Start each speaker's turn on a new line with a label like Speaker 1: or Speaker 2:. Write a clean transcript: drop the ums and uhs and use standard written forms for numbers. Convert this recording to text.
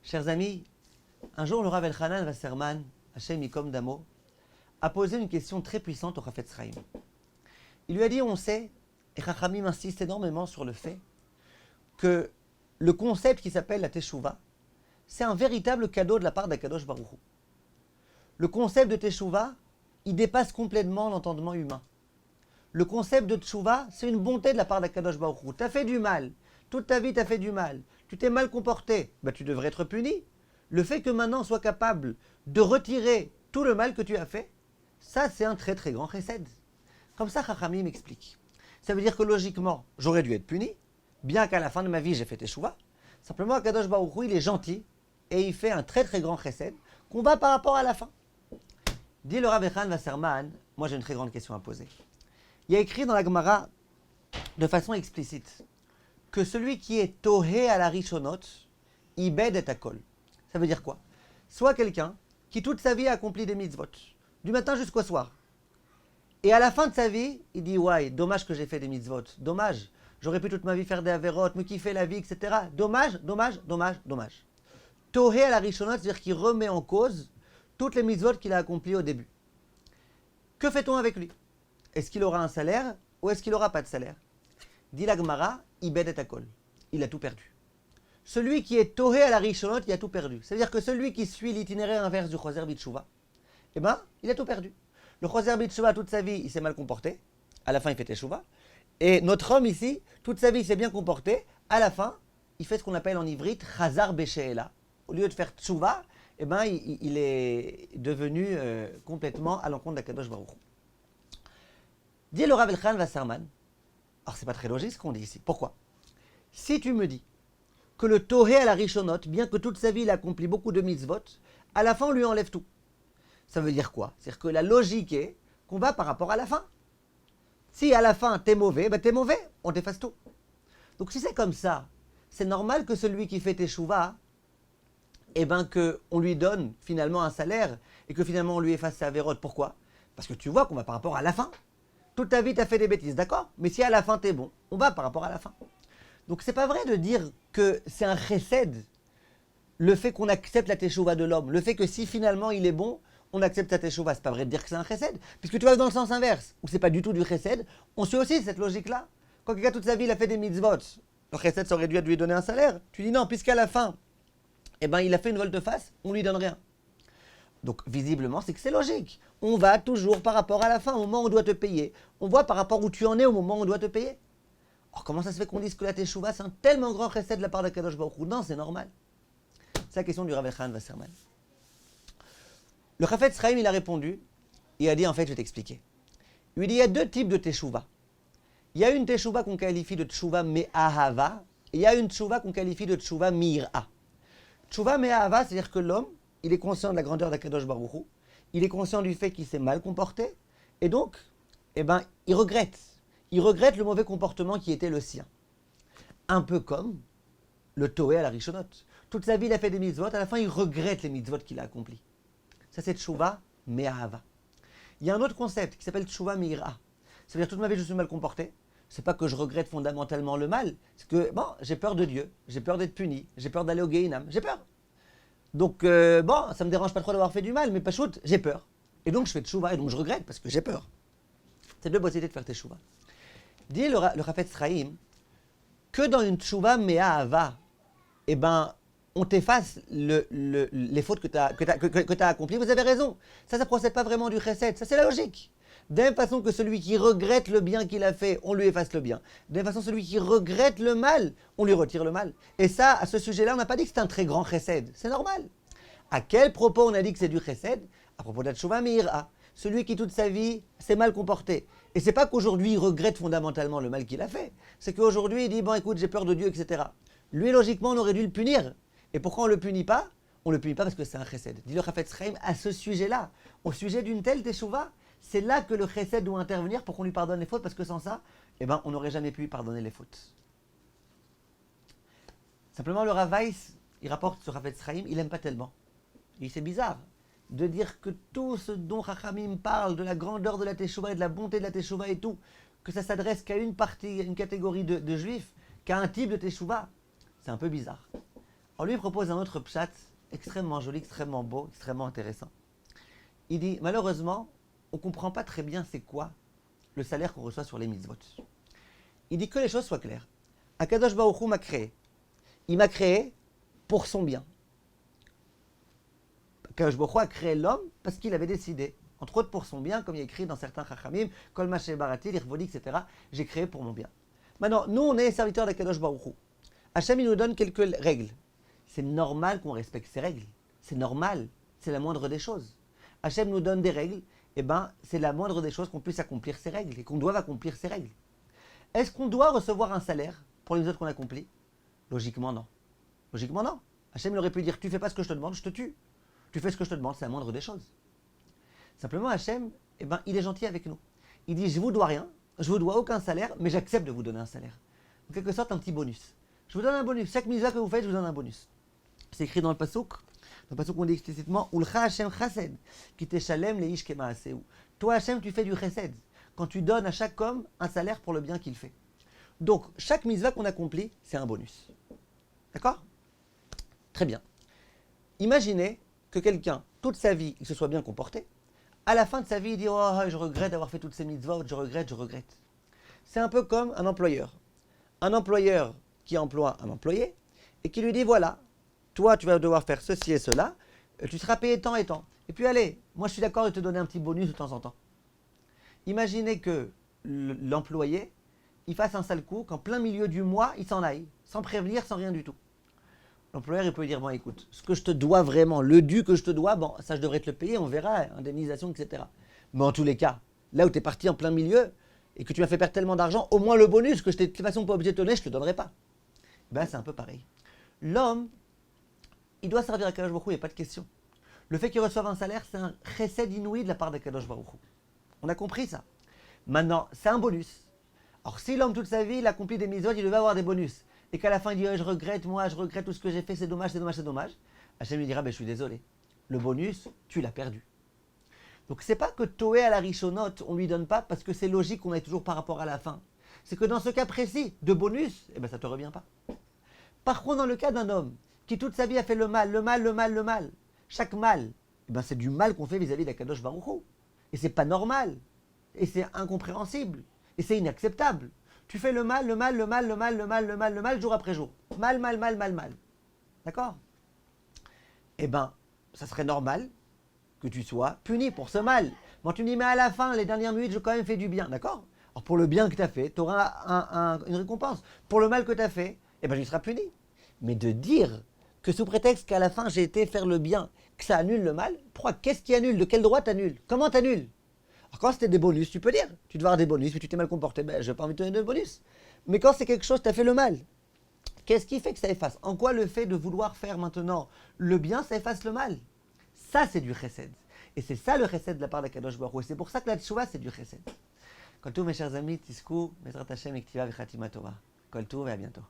Speaker 1: Chers amis, un jour le Rav Elchanan Wasserman, Hashem Yikom Damo, a posé une question très puissante au Chafetz Chaim. Il lui a dit, on sait, et Chachamim insiste énormément sur le fait que le concept qui s'appelle la Teshuvah, c'est un véritable cadeau de la part d'Akadosh Baruch Hu. Le concept de Teshuvah, il dépasse complètement l'entendement humain. Le concept de Teshuvah, c'est une bonté de la part d'Akadosh Baruch Hu. Tu as fait du mal, toute ta vie tu as fait du mal, tu t'es mal comporté, tu devrais être puni. Le fait que maintenant on soit capable de retirer tout le mal que tu as fait, ça c'est un très très grand chesed. Comme ça Chachamim m'explique. Ça veut dire que logiquement, j'aurais dû être puni, bien qu'à la fin de ma vie j'ai fait Teshuvah. Simplement Akadosh Baruch Hu, il est gentil et il fait un très très grand chesed qu'on va par rapport à la fin. Dit le Rav Elchanan Wasserman, moi j'ai une très grande question à poser. Il y a écrit dans la Gemara de façon explicite que celui qui est tohé à la rishonot, ibed et akol. Ça veut dire quoi? Soit quelqu'un qui toute sa vie a accompli des mitzvot, du matin jusqu'au soir. Et à la fin de sa vie, il dit ouais, dommage que j'ai fait des mitzvot, dommage, j'aurais pu toute ma vie faire des averot, me kiffer la vie, etc. Dommage, dommage, dommage, dommage. Tohé à la rishonot, c'est-à-dire qu'il remet en cause toutes les mitzvot qu'il a accomplies au début. Que fait-on avec lui? Est-ce qu'il aura un salaire ou est-ce qu'il n'aura pas de salaire? Dit la Gemara, ibed et akol. Il a tout perdu. Celui qui est tohé à la rishonot, il a tout perdu. C'est-à-dire que celui qui suit l'itinéraire inverse du choser b'teshuvah, il a tout perdu. Le choser b'teshuvah, toute sa vie, il s'est mal comporté. À la fin, il fait teshuvah. Et notre homme ici, toute sa vie, il s'est bien comporté. À la fin, il fait ce qu'on appelle en ivrite chazar b'she'ela. Au lieu de faire teshuvah, il est devenu complètement à l'encontre d'Akadosh Baruch Hu. Dit le Rav Elchanan Wasserman, alors c'est pas très logique ce qu'on dit ici. Pourquoi? Si tu me dis que le tohé à la rishonot, bien que toute sa vie il a accompli beaucoup de mitzvot, à la fin on lui enlève tout. Ça veut dire quoi? C'est-à-dire que la logique est qu'on va par rapport à la fin. Si à la fin t'es mauvais, on t'efface tout. Donc si c'est comme ça, c'est normal que celui qui fait teshuvah, qu'on lui donne finalement un salaire et que finalement on lui efface sa avérote. Pourquoi? Parce que tu vois qu'on va par rapport à la fin. Toute ta vie, tu as fait des bêtises, d'accord? Mais si à la fin, tu es bon, on va par rapport à la fin. Donc, c'est pas vrai de dire que c'est un chesed, le fait qu'on accepte la teshuvah de l'homme. Le fait que si finalement il est bon, on accepte sa teshuvah. C'est pas vrai de dire que c'est un chesed. Puisque tu vas dans le sens inverse, où c'est pas du tout du chesed, on suit aussi cette logique-là. Quand quelqu'un toute sa vie, il a fait des mitzvot, le chesed, ça aurait dû lui donner un salaire. Tu dis non, puisqu'à la fin, il a fait une volte-face, on lui donne rien. Donc, visiblement, c'est que c'est logique. On va toujours par rapport à la fin, au moment où on doit te payer. On voit par rapport où tu en es au moment où on doit te payer. Alors, comment ça se fait qu'on dise que la teshuvah, c'est un tellement grand chesed de la part d'Akadosh Baruch Hu? Non, c'est normal. C'est la question du Rav Elchanan Wasserman. Le Chafetz Chaim, il a répondu. Il a dit, en fait, je vais t'expliquer. Il lui dit, il y a deux types de teshuvah. Il y a une teshuvah qu'on qualifie de teshuvah me'ahava, et il y a une teshuvah qu'on qualifie de teshuvah mi'ira. Teshuvah me'ahava, c'est-à-dire que l'homme, il est conscient de la grandeur d'Akadosh Baruch Hu, il est conscient du fait qu'il s'est mal comporté, et donc, il regrette. Il regrette le mauvais comportement qui était le sien. Un peu comme le tohé à la rishonot. Toute sa vie, il a fait des mitzvot, à la fin, il regrette les mitzvot qu'il a accomplis. Ça, c'est teshuvah me'ahava. Il y a un autre concept qui s'appelle teshuvah me'ira. Ça veut dire toute ma vie, je suis mal comporté. C'est pas que je regrette fondamentalement le mal, c'est que, j'ai peur de Dieu, j'ai peur d'être puni, j'ai peur d'aller au Gehinam, j'ai peur. Donc, ça me dérange pas trop d'avoir fait du mal, mais pas shoot, j'ai peur. Et donc, je fais teshuvah, et donc je regrette parce que j'ai peur. C'est deux possibilités de faire teshuvah. Dit le Chafetz Chaim que dans une teshuvah me'ahava, on t'efface les fautes que tu as accomplies. Vous avez raison. Ça procède pas vraiment du chesed. Ça, c'est la logique. De la même façon que celui qui regrette le bien qu'il a fait, on lui efface le bien. De la même façon, celui qui regrette le mal, on lui retire le mal. Et ça, à ce sujet-là, on n'a pas dit que c'est un très grand chesed. C'est normal. À quel propos on a dit que c'est du chesed? À propos de la teshuvah me'ira. Celui qui toute sa vie s'est mal comporté. Et c'est pas qu'aujourd'hui il regrette fondamentalement le mal qu'il a fait. C'est qu'aujourd'hui il dit, écoute, j'ai peur de Dieu, etc. Lui, logiquement, on aurait dû le punir. Et pourquoi on le punit pas? On le punit pas parce que c'est un chesed. Dit le Chafetz Chaim, à ce sujet-là, au sujet d'une telle teshuvah, c'est là que le chesed doit intervenir pour qu'on lui pardonne les fautes, parce que sans ça, on n'aurait jamais pu lui pardonner les fautes. Simplement, le Rav Weiss, il rapporte sur Chafetz Chaim, il n'aime pas tellement. Il dit, c'est bizarre de dire que tout ce dont Chachamim parle, de la grandeur de la teshuvah et de la bonté de la teshuvah et tout, que ça s'adresse qu'à une partie, une catégorie de juifs, qu'à un type de teshuvah, c'est un peu bizarre. On lui propose un autre pshat extrêmement joli, extrêmement beau, extrêmement intéressant. Il dit, malheureusement, on ne comprend pas très bien c'est quoi le salaire qu'on reçoit sur les mitzvot. Il dit que les choses soient claires. Akadosh Baruch Hu m'a créé. Il m'a créé pour son bien. Akadosh Baruch Hu a créé l'homme parce qu'il avait décidé, entre autres pour son bien, comme il est écrit dans certains chachamim, Kol ma shebarati, l'irvodi, etc. J'ai créé pour mon bien. Maintenant, nous, on est serviteurs d'Akadosh Baruch Hu. Hachem, il nous donne quelques règles. C'est normal qu'on respecte ces règles. C'est normal. C'est la moindre des choses. Hachem nous donne des règles. Eh bien, c'est la moindre des choses qu'on puisse accomplir ces règles et qu'on doive accomplir ces règles. Est-ce qu'on doit recevoir un salaire pour les autres qu'on accomplit? Logiquement, non. Logiquement, non. Hachem il aurait pu dire, tu fais pas ce que je te demande, je te tue. Tu fais ce que je te demande, c'est la moindre des choses. Simplement, Hachem, eh ben, il est gentil avec nous. Il dit, je vous dois rien, je vous dois aucun salaire, mais j'accepte de vous donner un salaire. En quelque sorte, un petit bonus. Je vous donne un bonus. Chaque mitzvah que vous faites, je vous donne un bonus. C'est écrit dans le pasuk. Dans le pasuk, on dit explicitement, Ulcha Hachem chased, ki teshalem leish kema'aseu. Toi, Hachem, tu fais du chesed. Quand tu donnes à chaque homme un salaire pour le bien qu'il fait. Donc, chaque mitzvah qu'on accomplit, c'est un bonus. D'accord? Très bien. Imaginez que quelqu'un, toute sa vie, il se soit bien comporté. À la fin de sa vie, il dit, oh, je regrette d'avoir fait toutes ces mitzvot, je regrette, je regrette. C'est un peu comme un employeur. Un employeur qui emploie un employé et qui lui dit, voilà, toi, tu vas devoir faire ceci et cela, tu seras payé tant et tant. Et puis allez, moi je suis d'accord de te donner un petit bonus de temps en temps. Imaginez que l'employé, il fasse un sale coup, qu'en plein milieu du mois, il s'en aille, sans prévenir, sans rien du tout. L'employeur, il peut lui dire, bon écoute, ce que je te dois vraiment, le dû que je te dois, bon, ça je devrais te le payer, on verra, indemnisation, etc. Mais en tous les cas, là où tu es parti en plein milieu, et que tu m'as fait perdre tellement d'argent, au moins le bonus, que je t'ai de toute façon pas obligé de te donner, je ne te le donnerai pas. Ben c'est un peu pareil. L'homme, il doit servir à Kadosh Baruch Hu, il n'y a pas de question. Le fait qu'il reçoive un salaire, c'est un chesed inouï de la part de Kadosh Baruch Hu. On a compris ça. Maintenant, c'est un bonus. Alors si l'homme toute sa vie, il accomplit des mitzvot, il devait avoir des bonus. Et qu'à la fin il dit, oh, je regrette tout ce que j'ai fait, c'est dommage, c'est dommage, c'est dommage. Hachem lui dira, ben, je suis désolé. Le bonus, tu l'as perdu. Donc c'est pas que Toé à la Rishonot, on lui donne pas parce que c'est logique qu'on ait toujours par rapport à la fin. C'est que dans ce cas précis de bonus, eh ben ça te revient pas. Par contre, dans le cas d'un homme qui toute sa vie a fait le mal, chaque mal, eh ben c'est du mal qu'on fait vis-à-vis d'Akadosh Baruch Hu. Et c'est pas normal. Et c'est incompréhensible. Et c'est inacceptable. Tu fais le mal, jour après jour. Mal. D'accord? Eh ben, ça serait normal que tu sois puni pour ce mal. Bon, tu me dis, mais à la fin, les dernières minutes, j'ai quand même fait du bien. D'accord? Alors, pour le bien que tu as fait, tu auras une récompense. Pour le mal que tu as fait, eh ben, tu seras puni. Mais de dire que sous prétexte qu'à la fin, j'ai été faire le bien, que ça annule le mal, pourquoi? Qu'est-ce qui annule? De quel droit t'annule? Comment t'annule? Alors quand c'était des bonus, tu peux dire, tu dois avoir des bonus, mais tu t'es mal comporté, ben je n'ai pas envie de te donner de bonus. Mais quand c'est quelque chose, tu as fait le mal. Qu'est-ce qui fait que ça efface? En quoi le fait de vouloir faire maintenant le bien, ça efface le mal? Ça, c'est du chesed. Et c'est ça le chesed de la part de Kadosh Baruch Hu. Et c'est pour ça que la tchouva, c'est du chesed. Kol tout, mes chers amis, tiskou, Bezrat Hashem, Ektiva, Vechatima Tova. Kol tout, et à bientôt.